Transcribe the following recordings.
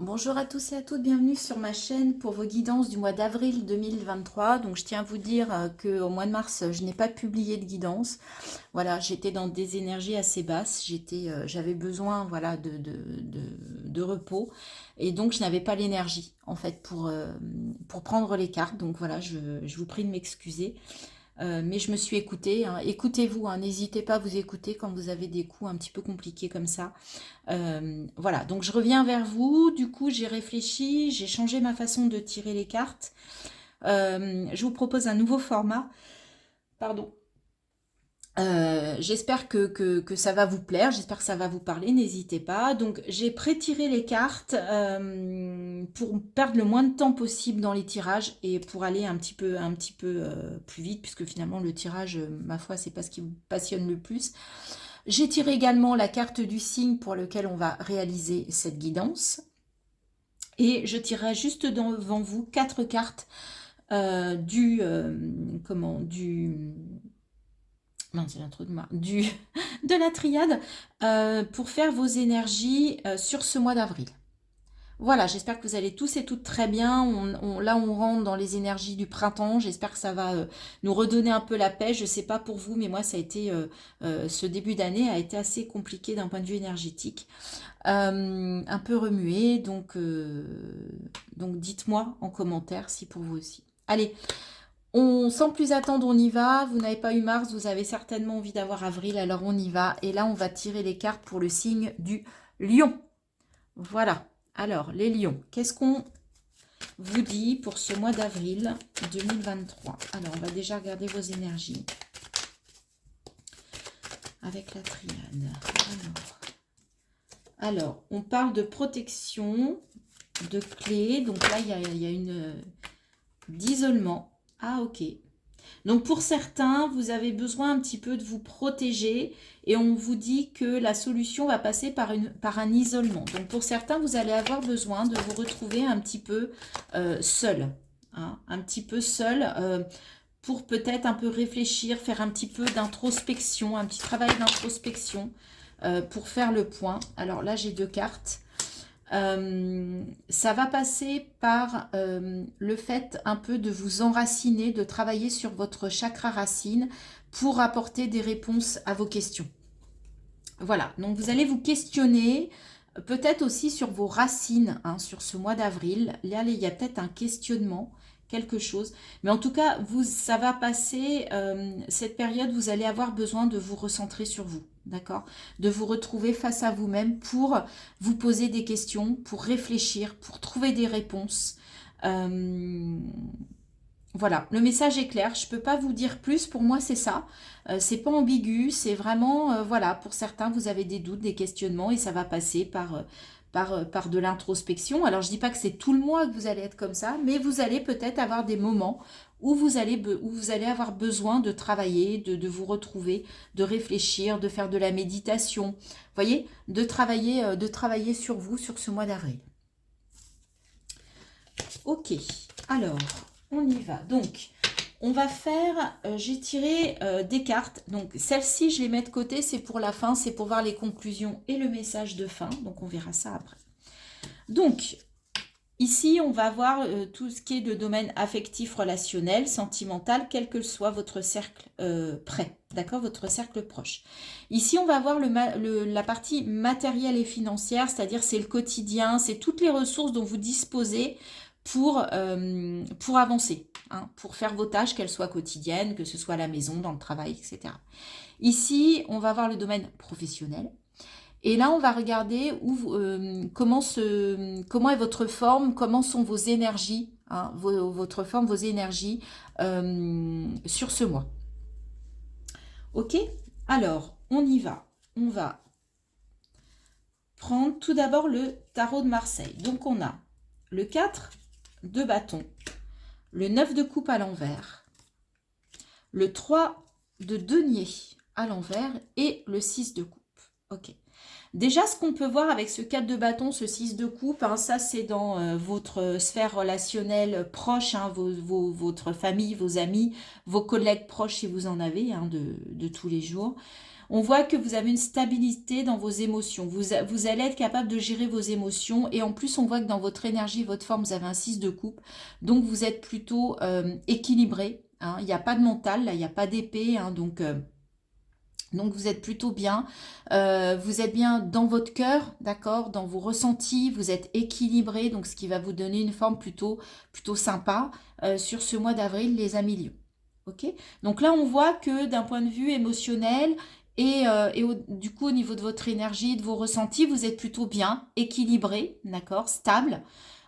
Bonjour à tous et à toutes, bienvenue sur ma chaîne pour vos guidances du mois d'avril 2023. Donc je tiens à vous dire qu'au mois de mars, je n'ai pas publié de guidance. Voilà, j'étais dans des énergies assez basses, j'avais besoin voilà, de repos et donc je n'avais pas l'énergie en fait pour prendre les cartes. Donc voilà, je vous prie de m'excuser. Mais je me suis écoutée, hein. Écoutez-vous, hein, n'hésitez pas à vous écouter quand vous avez des coups un petit peu compliqués comme ça. Voilà, donc je reviens vers vous. Du coup, j'ai réfléchi, j'ai changé ma façon de tirer les cartes. Je vous propose un nouveau format. Pardon. J'espère que ça va vous plaire, j'espère que ça va vous parler, n'hésitez pas. Donc j'ai pré-tiré les cartes pour perdre le moins de temps possible dans les tirages et pour aller un petit peu plus vite, puisque finalement le tirage, ma foi, c'est pas ce qui vous passionne le plus. J'ai tiré également la carte du signe pour lequel on va réaliser cette guidance. Et je tirerai juste devant vous 4 cartes du mince, j'ai un trou de marre, de la triade pour faire vos énergies sur ce mois d'avril. Voilà, j'espère que vous allez tous et toutes très bien. Là, on rentre dans les énergies du printemps. J'espère que ça va nous redonner un peu la pêche. Je ne sais pas pour vous, mais moi, ça a été ce début d'année a été assez compliqué d'un point de vue énergétique, un peu remué. Donc dites-moi en commentaire si pour vous aussi. Allez, sans plus attendre, on y va. Vous n'avez pas eu mars, vous avez certainement envie d'avoir avril, alors on y va. Et là, on va tirer les cartes pour le signe du lion. Voilà. Alors, les lions, qu'est-ce qu'on vous dit pour ce mois d'avril 2023? Alors, on va déjà regarder vos énergies avec la triade. Alors on parle de protection, de clés. Donc là, il y a une d'isolement. Ah, ok. Donc pour certains, vous avez besoin un petit peu de vous protéger et on vous dit que la solution va passer par un isolement. Donc pour certains, vous allez avoir besoin de vous retrouver un petit peu seul, hein, un petit peu seul pour peut-être un peu réfléchir, faire un petit peu d'introspection, un petit travail d'introspection pour faire le point. Alors là, j'ai 2 cartes. Ça va passer par le fait un peu de vous enraciner, de travailler sur votre chakra racine pour apporter des réponses à vos questions. Voilà, donc vous allez vous questionner, peut-être aussi sur vos racines, hein, sur ce mois d'avril. Là, il y a peut-être un questionnement, quelque chose. Mais en tout cas, ça va passer, cette période, vous allez avoir besoin de vous recentrer sur vous, d'accord? De vous retrouver face à vous-même pour vous poser des questions, pour réfléchir, pour trouver des réponses. Voilà, le message est clair, je ne peux pas vous dire plus, pour moi c'est ça, c'est pas ambigu, c'est vraiment, voilà, pour certains vous avez des doutes, des questionnements et ça va passer par de l'introspection. Alors je dis pas que c'est tout le mois que vous allez être comme ça, mais vous allez peut-être avoir des moments où vous allez avoir besoin de travailler, de vous retrouver, de réfléchir, de faire de la méditation, vous voyez, de travailler sur vous sur ce mois d'avril. Ok, alors, on y va. Donc, on va faire, j'ai tiré des cartes. Donc, celles-ci, je les mets de côté, c'est pour la fin, c'est pour voir les conclusions et le message de fin. Donc, on verra ça après. Donc, ici, on va voir tout ce qui est de domaine affectif, relationnel, sentimental, quel que soit votre cercle près, d'accord, votre cercle proche. Ici, on va voir la partie matérielle et financière, c'est-à-dire c'est le quotidien, c'est toutes les ressources dont vous disposez pour avancer, hein, pour faire vos tâches, qu'elles soient quotidiennes, que ce soit à la maison, dans le travail, etc. Ici, on va voir le domaine professionnel. Et là, on va regarder comment est votre forme, comment sont vos énergies, hein, votre forme, vos énergies sur ce mois. Ok? Alors, on y va. On va prendre tout d'abord le tarot de Marseille. Donc, on a le 4 de bâton, le 9 de coupe à l'envers, le 3 de denier à l'envers et le 6 de coupe. Ok. Déjà, ce qu'on peut voir avec ce 4 de bâton, ce 6 de coupe, hein, ça c'est dans votre sphère relationnelle proche, hein, votre famille, vos amis, vos collègues proches si vous en avez, hein, de tous les jours. On voit que vous avez une stabilité dans vos émotions. Vous allez être capable de gérer vos émotions. Et en plus, on voit que dans votre énergie, votre forme, vous avez un 6 de coupe. Donc, vous êtes plutôt équilibré. Hein. Il n'y a pas de mental, là, il n'y a pas d'épée. Hein, donc, vous êtes plutôt bien. Vous êtes bien dans votre cœur, d'accord, dans vos ressentis. Vous êtes équilibré, donc ce qui va vous donner une forme plutôt sympa sur ce mois d'avril, les amis Lions. Ok. Donc là, on voit que d'un point de vue émotionnel du coup, au niveau de votre énergie, de vos ressentis, vous êtes plutôt bien, équilibré, d'accord, stable.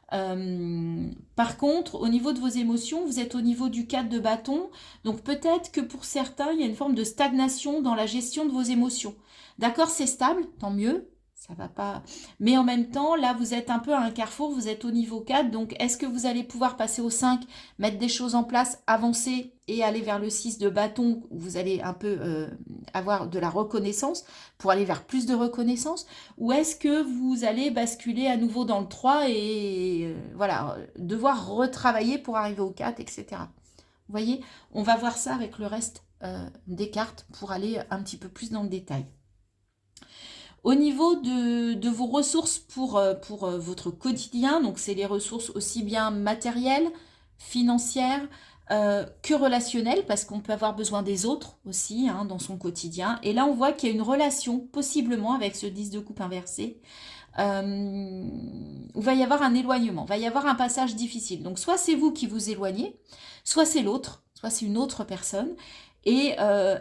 Par contre, au niveau de vos émotions, vous êtes au niveau du 4 de bâton. Donc peut-être que pour certains, il y a une forme de stagnation dans la gestion de vos émotions. D'accord, c'est stable, tant mieux. Ça va pas. Mais en même temps, là, vous êtes un peu à un carrefour, vous êtes au niveau 4. Donc, est-ce que vous allez pouvoir passer au 5, mettre des choses en place, avancer et aller vers le 6 de bâton, où vous allez un peu avoir de la reconnaissance pour aller vers plus de reconnaissance? Ou est-ce que vous allez basculer à nouveau dans le 3 et voilà, devoir retravailler pour arriver au 4, etc. Vous voyez, on va voir ça avec le reste des cartes pour aller un petit peu plus dans le détail. Au niveau de vos ressources pour votre quotidien, donc c'est les ressources aussi bien matérielles, financières que relationnelles, parce qu'on peut avoir besoin des autres aussi hein, dans son quotidien. Et là, on voit qu'il y a une relation, possiblement avec ce 10 de coupe inversé, où il va y avoir un éloignement, il va y avoir un passage difficile. Donc soit c'est vous qui vous éloignez, soit c'est l'autre, soit c'est une autre personne. Et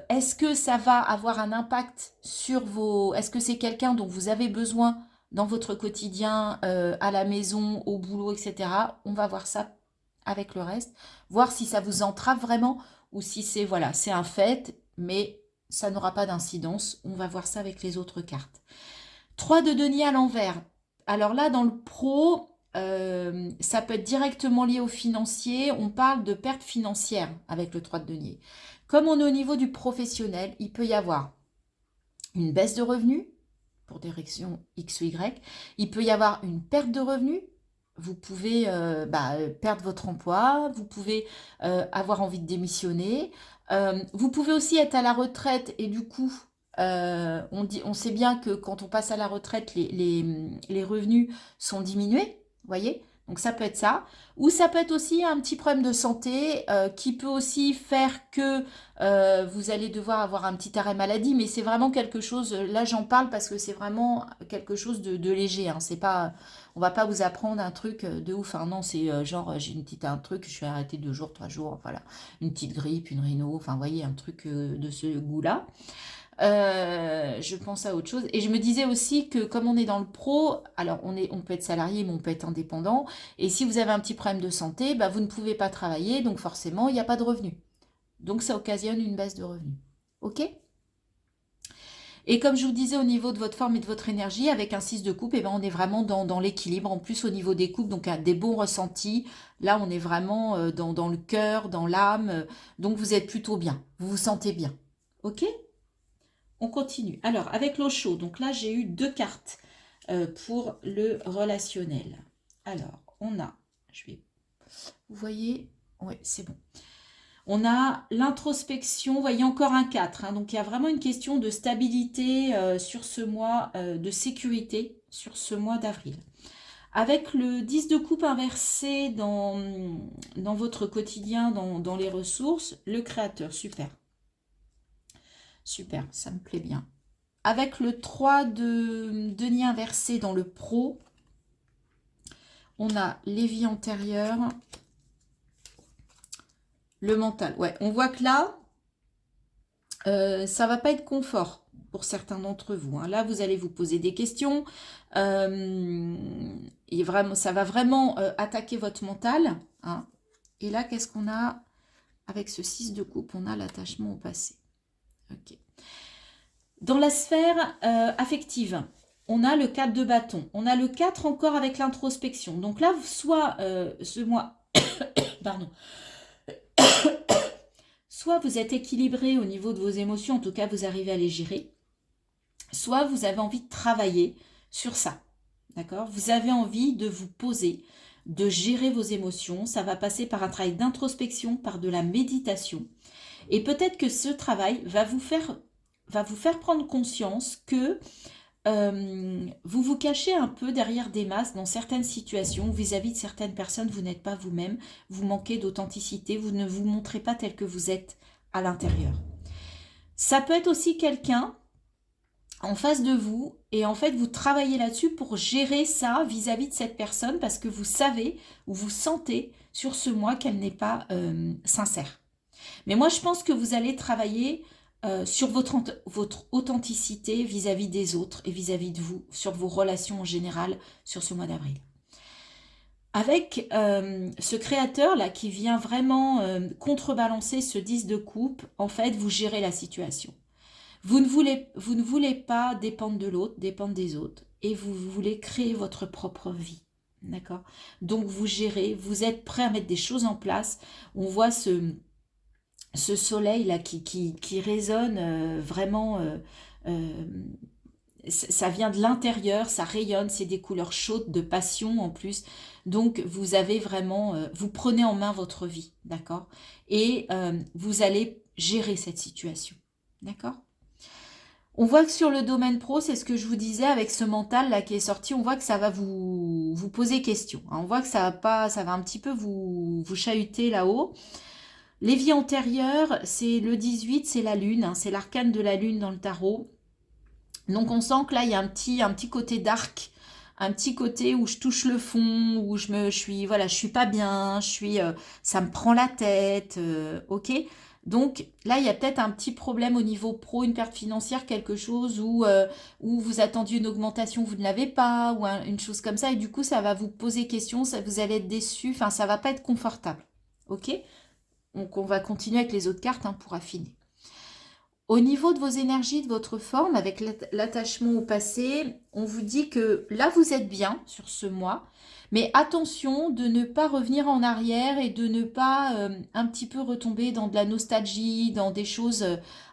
est-ce que ça va avoir un impact sur vos... Est-ce que c'est quelqu'un dont vous avez besoin dans votre quotidien, à la maison, au boulot, etc. On va voir ça avec le reste. Voir si ça vous entrave vraiment ou si c'est voilà, c'est un fait, mais ça n'aura pas d'incidence. On va voir ça avec les autres cartes. 3 de denier à l'envers. Alors là, dans le pro, ça peut être directement lié au financier. On parle de perte financière avec le 3 de denier. Comme on est au niveau du professionnel, il peut y avoir une baisse de revenus pour des raisons X ou Y. Il peut y avoir une perte de revenus. Vous pouvez perdre votre emploi. Vous pouvez avoir envie de démissionner. Vous pouvez aussi être à la retraite et du coup, on sait bien que quand on passe à la retraite, les revenus sont diminués. Vous voyez ? Donc ça peut être ça. Ou ça peut être aussi un petit problème de santé qui peut aussi faire que vous allez devoir avoir un petit arrêt maladie. Mais c'est vraiment quelque chose, là j'en parle parce que c'est vraiment quelque chose de léger. Hein. C'est pas, on va pas vous apprendre un truc de ouf. Hein. Non, c'est genre j'ai un truc, je suis arrêtée 2 jours, 3 jours. Voilà, une petite grippe, une rhino. Enfin, vous voyez, un truc de ce goût-là. Je pense à autre chose. Et je me disais aussi que comme on est dans le pro, alors on peut être salarié, mais on peut être indépendant. Et si vous avez un petit problème de santé, bah, vous ne pouvez pas travailler, donc forcément, il n'y a pas de revenus. Donc ça occasionne une baisse de revenus. OK ? Et comme je vous disais, au niveau de votre forme et de votre énergie, avec un 6 de coupe, eh ben, on est vraiment dans l'équilibre. En plus, au niveau des coupes, donc des bons ressentis. Là, on est vraiment dans le cœur, dans l'âme. Donc vous êtes plutôt bien. Vous vous sentez bien. OK ? On continue. Alors, avec l'eau chaude, donc là, j'ai eu 2 cartes pour le relationnel. Alors, on a, vous voyez, oui, c'est bon. On a l'introspection, vous voyez encore un 4. Hein, donc, il y a vraiment une question de stabilité sur ce mois, de sécurité sur ce mois d'avril. Avec le 10 de coupe inversé dans votre quotidien, dans les ressources, le créateur, super. Super, ça me plaît bien. Avec le 3 de denier inversé dans le pro, on a les vies antérieures, le mental. Ouais, on voit que là, ça va pas être confort pour certains d'entre vous. Hein. Là, vous allez vous poser des questions. Et vraiment, ça va vraiment attaquer votre mental. Hein. Et là, qu'est-ce qu'on a avec ce 6 de coupe? On a l'attachement au passé. Ok. Dans la sphère affective, on a le 4 de bâton. On a le 4 encore avec l'introspection. Donc là, soit ce mois... Pardon. Soit vous êtes équilibré au niveau de vos émotions, en tout cas, vous arrivez à les gérer. Soit vous avez envie de travailler sur ça. D'accord? Vous avez envie de vous poser, de gérer vos émotions. Ça va passer par un travail d'introspection, par de la méditation. Et peut-être que ce travail va vous faire va vous faire prendre conscience que vous vous cachez un peu derrière des masques dans certaines situations, vis-à-vis de certaines personnes, vous n'êtes pas vous-même, vous manquez d'authenticité, vous ne vous montrez pas tel que vous êtes à l'intérieur. Ça peut être aussi quelqu'un en face de vous et en fait vous travaillez là-dessus pour gérer ça vis-à-vis de cette personne parce que vous savez ou vous sentez sur ce mois qu'elle n'est pas sincère. Mais moi je pense que vous allez travailler sur votre authenticité vis-à-vis des autres et vis-à-vis de vous, sur vos relations en général sur ce mois d'avril. Avec ce créateur-là qui vient vraiment contrebalancer ce 10 de coupe, en fait, vous gérez la situation. Vous ne voulez pas dépendre de l'autre, dépendre des autres, et vous voulez créer votre propre vie. D'accord? Donc, vous gérez, vous êtes prêt à mettre des choses en place. On voit ce soleil-là qui résonne vraiment... ça vient de l'intérieur, ça rayonne, c'est des couleurs chaudes, de passion en plus. Donc, vous avez vraiment... vous prenez en main votre vie, d'accord? Et vous allez gérer cette situation, d'accord? On voit que sur le domaine pro, c'est ce que je vous disais avec ce mental là qui est sorti, on voit que ça va vous poser question. On voit que ça va un petit peu vous chahuter là-haut. Les vies antérieures, c'est le 18, c'est la lune, hein, c'est l'arcane de la lune dans le tarot. Donc on sent que là, il y a un petit côté dark, un petit côté où je touche le fond, où je suis pas bien, ça me prend la tête, ok. Donc là, il y a peut-être un petit problème au niveau pro, une perte financière, quelque chose où vous attendiez une augmentation, vous ne l'avez pas, ou une chose comme ça, et du coup, ça va vous poser question, vous allez être déçu, enfin, ça va pas être confortable, ok. Donc on va continuer avec les autres cartes pour affiner. Au niveau de vos énergies, de votre forme, avec l'attachement au passé, on vous dit que là, vous êtes bien sur ce mois, mais attention de ne pas revenir en arrière et de ne pas un petit peu retomber dans de la nostalgie, dans des choses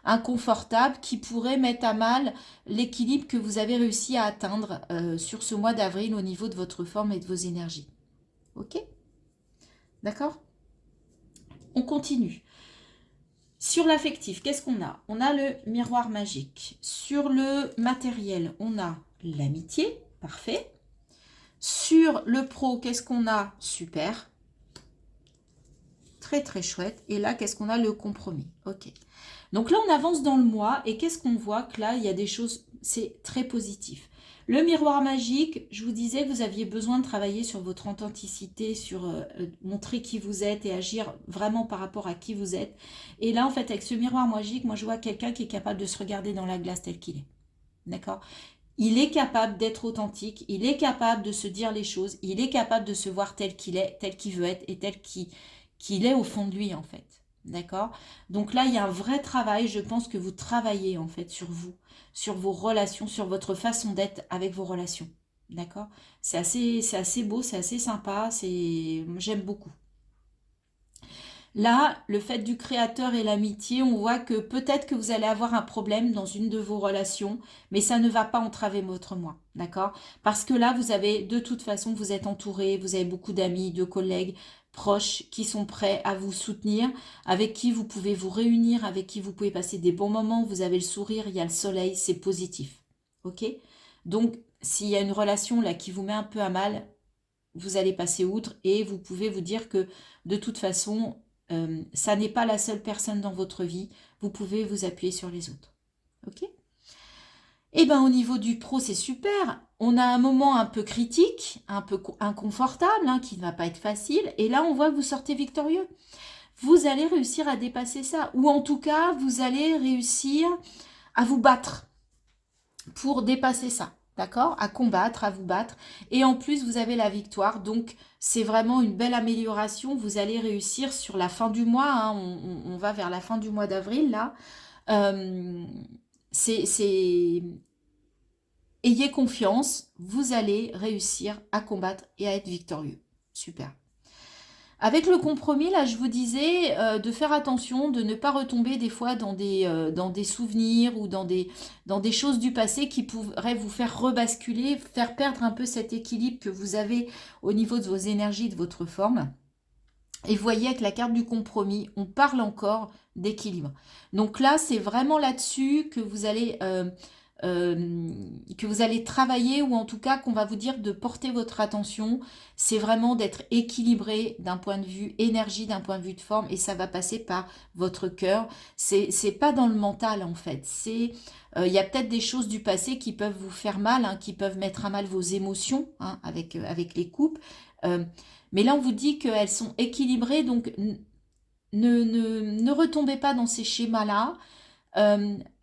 inconfortables qui pourraient mettre à mal l'équilibre que vous avez réussi à atteindre sur ce mois d'avril au niveau de votre forme et de vos énergies. Ok? D'accord? On continue. Sur l'affectif, qu'est-ce qu'on a? On a le miroir magique. Sur le matériel, on a l'amitié, parfait. Sur le pro, qu'est-ce qu'on a? Super. Très très chouette. Et là, qu'est-ce qu'on a? Le compromis. Ok. Donc là, on avance dans le mois et qu'est-ce qu'on voit? Que là, il y a des choses, c'est très positif. Le miroir magique, je vous disais que vous aviez besoin de travailler sur votre authenticité, sur montrer qui vous êtes et agir vraiment par rapport à qui vous êtes. Et là, en fait, avec ce miroir magique, moi, je vois quelqu'un qui est capable de se regarder dans la glace tel qu'il est. D'accord? Il est capable d'être authentique, il est capable de se dire les choses, il est capable de se voir tel qu'il est, tel qu'il veut être et tel qu'il est au fond de lui, en fait. D'accord? Donc là, il y a un vrai travail, je pense que vous travaillez, en fait, sur vous, sur vos relations, sur votre façon d'être avec vos relations. D'accord? C'est assez beau, c'est assez sympa, j'aime beaucoup. Là, le fait du créateur et l'amitié, on voit que peut-être que vous allez avoir un problème dans une de vos relations, mais ça ne va pas entraver votre mois, d'accord? Parce que là, vous avez, de toute façon, vous êtes entouré, vous avez beaucoup d'amis, de collègues proches qui sont prêts à vous soutenir, avec qui vous pouvez vous réunir, avec qui vous pouvez passer des bons moments, vous avez le sourire, il y a le soleil, c'est positif, ok? Donc, s'il y a une relation là qui vous met un peu à mal, vous allez passer outre et vous pouvez vous dire que de toute façon, ça n'est pas la seule personne dans votre vie. Vous pouvez vous appuyer sur les autres. Ok? Et bien au niveau du pro, c'est super. On a un moment un peu critique, un peu inconfortable, qui ne va pas être facile. Et là, on voit que vous sortez victorieux. Vous allez réussir à dépasser ça. Ou en tout cas, vous allez réussir à vous battre pour dépasser ça. D'accord? À combattre, à vous battre. Et en plus, vous avez la victoire. Donc, c'est vraiment une belle amélioration. Vous allez réussir sur la fin du mois. On va vers la fin du mois d'avril, là. Ayez confiance. Vous allez réussir à combattre et à être victorieux. Super. Avec le compromis, là, je vous disais de faire attention, de ne pas retomber des fois dans des souvenirs ou dans des choses du passé qui pourraient vous faire rebasculer, faire perdre un peu cet équilibre que vous avez au niveau de vos énergies, de votre forme. Et vous voyez, avec la carte du compromis, on parle encore d'équilibre. Donc là, c'est vraiment là-dessus que vous allez travailler, ou en tout cas qu'on va vous dire de porter votre attention. C'est vraiment d'être équilibré d'un point de vue énergie, d'un point de vue de forme, et ça va passer par votre cœur. C'est pas dans le mental en fait. Il y a peut-être des choses du passé qui peuvent vous faire mal, hein, qui peuvent mettre à mal vos émotions, hein, avec les couples. Euh, mais là, on vous dit qu'elles sont équilibrées, donc ne retombez pas dans ces schémas-là.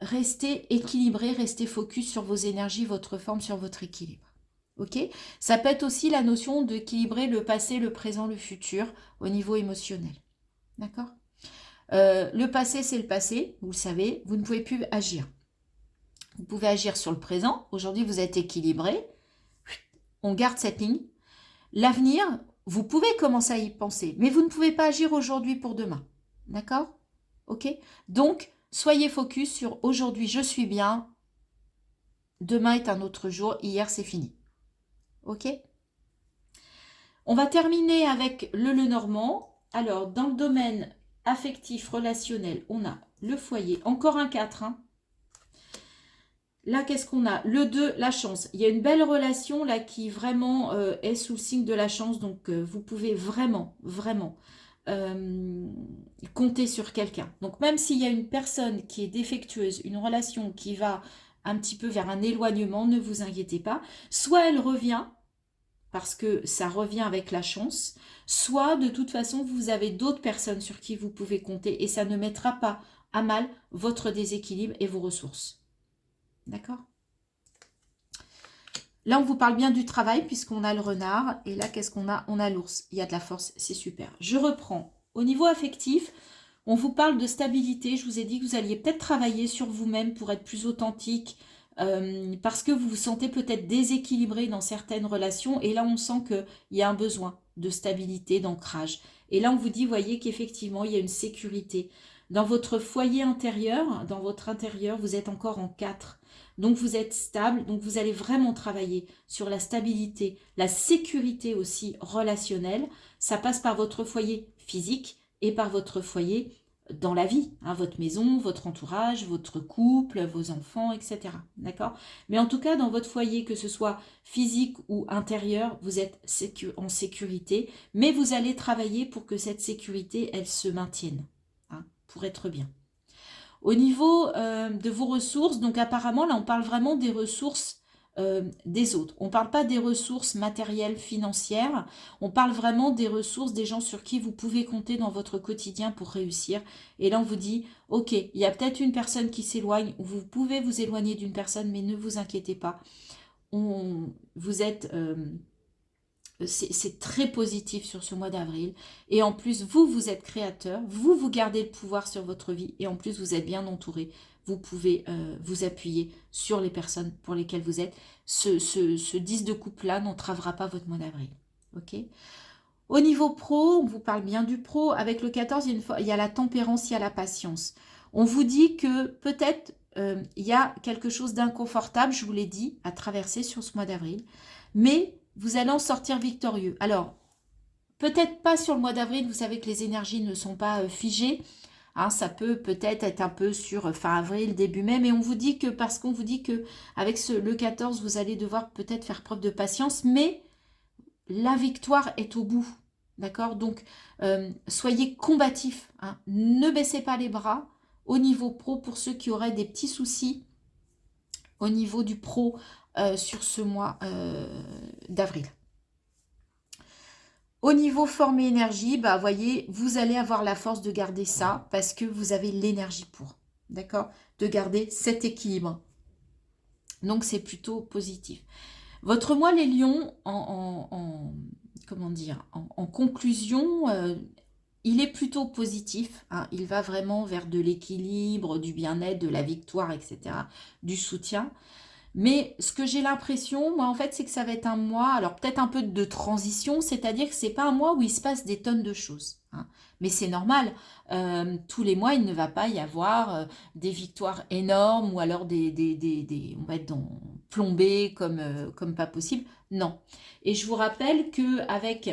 Restez équilibré, restez focus sur vos énergies, votre forme, sur votre équilibre. Ok? Ça peut être aussi la notion d'équilibrer le passé, le présent, le futur au niveau émotionnel. D'accord? Le passé, c'est le passé, vous le savez, vous ne pouvez plus agir. Vous pouvez agir sur le présent. Aujourd'hui, vous êtes équilibré. On garde cette ligne. L'avenir, vous pouvez commencer à y penser, mais vous ne pouvez pas agir aujourd'hui pour demain. D'accord? Ok? Donc, soyez focus sur aujourd'hui, je suis bien. Demain est un autre jour. Hier, c'est fini. Ok? On va terminer avec le Lenormand. Alors, dans le domaine affectif, relationnel, on a le foyer. Encore un 4. Hein. Là, qu'est-ce qu'on a? Le 2, la chance. Il y a une belle relation là qui vraiment est sous le signe de la chance. Donc, vous pouvez vraiment, vraiment compter sur quelqu'un. Donc, même s'il y a une personne qui est défectueuse, une relation qui va un petit peu vers un éloignement, ne vous inquiétez pas. Soit elle revient, parce que ça revient avec la chance, soit de toute façon, vous avez d'autres personnes sur qui vous pouvez compter et ça ne mettra pas à mal votre déséquilibre et vos ressources. D'accord? Là, on vous parle bien du travail puisqu'on a le renard. Et là, qu'est-ce qu'on a? On a l'ours. Il y a de la force, c'est super. Je reprends. Au niveau affectif, on vous parle de stabilité. Je vous ai dit que vous alliez peut-être travailler sur vous-même pour être plus authentique parce que vous vous sentez peut-être déséquilibré dans certaines relations. Et là, on sent qu'il y a un besoin de stabilité, d'ancrage. Et là, on vous dit, voyez qu'effectivement, il y a une sécurité. Dans votre foyer intérieur, dans votre intérieur, vous êtes encore en 4. Donc vous êtes stable, donc vous allez vraiment travailler sur la stabilité, la sécurité aussi relationnelle. Ça passe par votre foyer physique et par votre foyer dans la vie, hein, votre maison, votre entourage, votre couple, vos enfants, etc. D'accord? Mais en tout cas, dans votre foyer, que ce soit physique ou intérieur, vous êtes en sécurité, mais vous allez travailler pour que cette sécurité, elle se maintienne, hein, pour être bien. Au niveau de vos ressources, donc apparemment, là, on parle vraiment des ressources des autres. On ne parle pas des ressources matérielles, financières. On parle vraiment des ressources des gens sur qui vous pouvez compter dans votre quotidien pour réussir. Et là, on vous dit, ok, il y a peut-être une personne qui s'éloigne, ou vous pouvez vous éloigner d'une personne, mais ne vous inquiétez pas. Vous êtes... c'est très positif sur ce mois d'avril. Et en plus, vous êtes créateur, vous gardez le pouvoir sur votre vie et en plus, vous êtes bien entouré. Vous pouvez vous appuyer sur les personnes pour lesquelles vous êtes. Ce 10 de coupe-là n'entravera pas votre mois d'avril. Ok? Au niveau pro, on vous parle bien du pro. Avec le 14, il y a la tempérance, il y a la patience. On vous dit que peut-être il y a quelque chose d'inconfortable, je vous l'ai dit, à traverser sur ce mois d'avril. Mais vous allez en sortir victorieux. Alors, peut-être pas sur le mois d'avril, vous savez que les énergies ne sont pas figées. Hein, ça peut peut-être être un peu sur fin avril, début mai, mais on vous dit que, parce qu'on vous dit que avec le 14, vous allez devoir peut-être faire preuve de patience, mais la victoire est au bout. D'accord? Donc, soyez combatifs. Hein. Ne baissez pas les bras au niveau pro pour ceux qui auraient des petits soucis au niveau du pro sur ce mois d'avril. Au niveau forme et énergie, bah, voyez, vous allez avoir la force de garder ça parce que vous avez l'énergie pour. D'accord? De garder cet équilibre. Donc, c'est plutôt positif. Votre mois, les lions, comment dire, en conclusion, il est plutôt positif. Hein, il va vraiment vers de l'équilibre, du bien-être, de la victoire, etc. Du soutien. Mais ce que j'ai l'impression, moi, en fait, c'est que ça va être un mois, alors peut-être un peu de transition, c'est-à-dire que c'est pas un mois où il se passe des tonnes de choses. Hein. Mais c'est normal. Tous les mois, il ne va pas y avoir des victoires énormes ou alors on va être plombé comme pas possible. Non. Et je vous rappelle qu'avec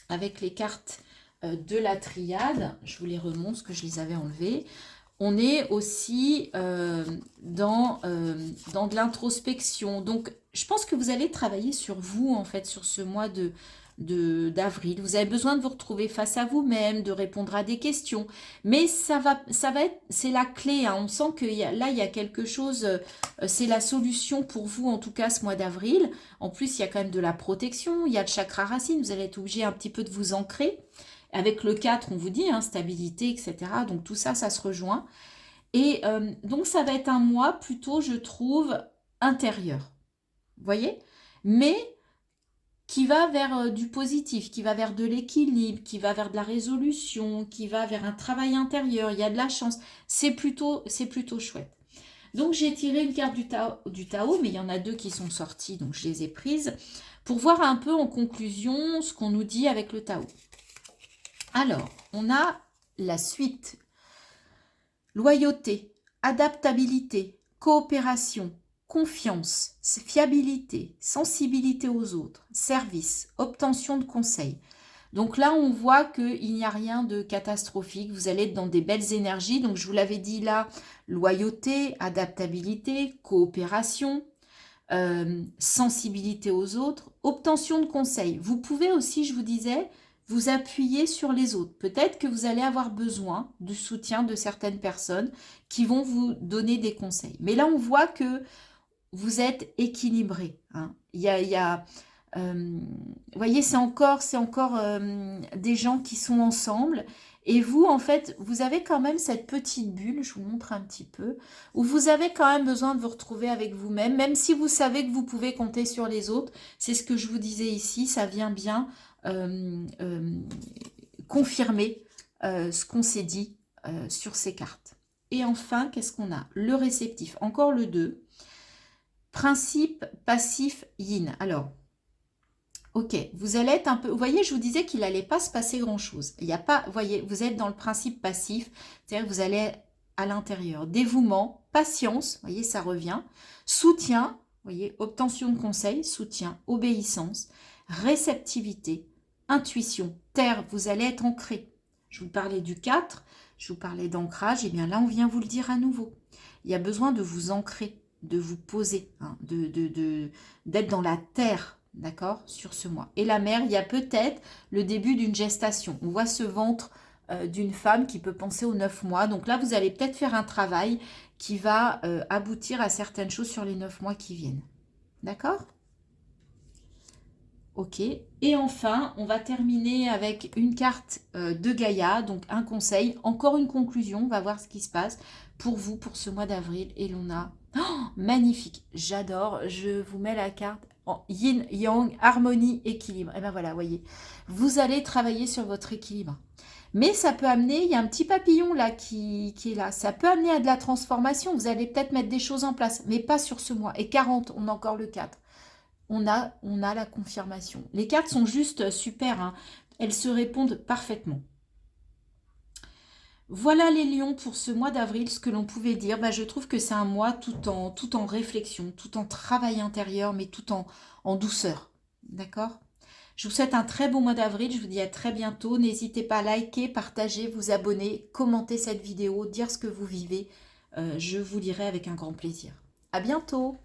avec les cartes de la triade. Je vous les remonte parce que je les avais enlevées. On est aussi dans de l'introspection. Donc, je pense que vous allez travailler sur vous, en fait, sur ce mois d'avril. Vous avez besoin de vous retrouver face à vous-même, de répondre à des questions. Mais ça va être, c'est la clé. Hein. On sent que là, il y a quelque chose, c'est la solution pour vous, en tout cas, ce mois d'avril. En plus, il y a quand même de la protection, il y a le chakra racine. Vous allez être obligé un petit peu de vous ancrer. Avec le 4, on vous dit, hein, stabilité, etc. Donc tout ça, ça se rejoint. Et donc ça va être un mois plutôt, je trouve, intérieur. Vous voyez? Mais qui va vers du positif, qui va vers de l'équilibre, qui va vers de la résolution, qui va vers un travail intérieur. Il y a de la chance. C'est plutôt chouette. Donc j'ai tiré une carte du Tao, mais il y en a deux qui sont sorties, donc je les ai prises, pour voir un peu en conclusion ce qu'on nous dit avec le Tao. Alors, on a la suite. Loyauté, adaptabilité, coopération, confiance, fiabilité, sensibilité aux autres, service, obtention de conseils. Donc là, on voit qu'il n'y a rien de catastrophique. Vous allez être dans des belles énergies. Donc je vous l'avais dit là, loyauté, adaptabilité, coopération, sensibilité aux autres, obtention de conseils. Vous pouvez aussi, je vous disais, vous appuyer sur les autres. Peut-être que vous allez avoir besoin du soutien de certaines personnes qui vont vous donner des conseils. Mais là, on voit que vous êtes équilibré. Hein. Vous voyez, c'est encore des gens qui sont ensemble. Et vous, en fait, vous avez quand même cette petite bulle, je vous montre un petit peu, où vous avez quand même besoin de vous retrouver avec vous-même, même si vous savez que vous pouvez compter sur les autres. C'est ce que je vous disais ici, ça vient bien confirmer ce qu'on s'est dit sur ces cartes. Et enfin, qu'est-ce qu'on a? Le réceptif, encore le 2. Principe passif yin. Alors, ok, vous allez être un peu... Vous voyez, je vous disais qu'il n'allait pas se passer grand-chose. Il n'y a pas... Vous voyez, vous êtes dans le principe passif, c'est-à-dire que vous allez à l'intérieur. Dévouement, patience, vous voyez, ça revient. Soutien, vous voyez, obtention de conseils, soutien, obéissance, réceptivité, intuition, terre, vous allez être ancré. Je vous parlais du 4, je vous parlais d'ancrage, et bien là, on vient vous le dire à nouveau. Il y a besoin de vous ancrer, de vous poser, hein, d'être dans la terre, d'accord, sur ce mois. Et la mère, il y a peut-être le début d'une gestation. On voit ce ventre d'une femme qui peut penser aux 9 mois. Donc là, vous allez peut-être faire un travail qui va aboutir à certaines choses sur les 9 mois qui viennent. D'accord ? Ok. Et enfin, on va terminer avec une carte de Gaïa, donc un conseil, encore une conclusion. On va voir ce qui se passe pour vous, pour ce mois d'avril. Et l'on a... Oh, magnifique, j'adore. Je vous mets la carte en yin, yang, harmonie, équilibre. Et ben voilà, voyez, vous allez travailler sur votre équilibre. Mais ça peut amener, il y a un petit papillon là qui est là, ça peut amener à de la transformation. Vous allez peut-être mettre des choses en place, mais pas sur ce mois. Et 40, on a encore le 4. On a la confirmation. Les cartes sont juste super, hein. Elles se répondent parfaitement. Voilà les lions pour ce mois d'avril, ce que l'on pouvait dire. Bah, je trouve que c'est un mois tout en réflexion, tout en travail intérieur, mais tout en douceur. D'accord ? Je vous souhaite un très bon mois d'avril. Je vous dis à très bientôt. N'hésitez pas à liker, partager, vous abonner, commenter cette vidéo, dire ce que vous vivez. Je vous lirai avec un grand plaisir. À bientôt.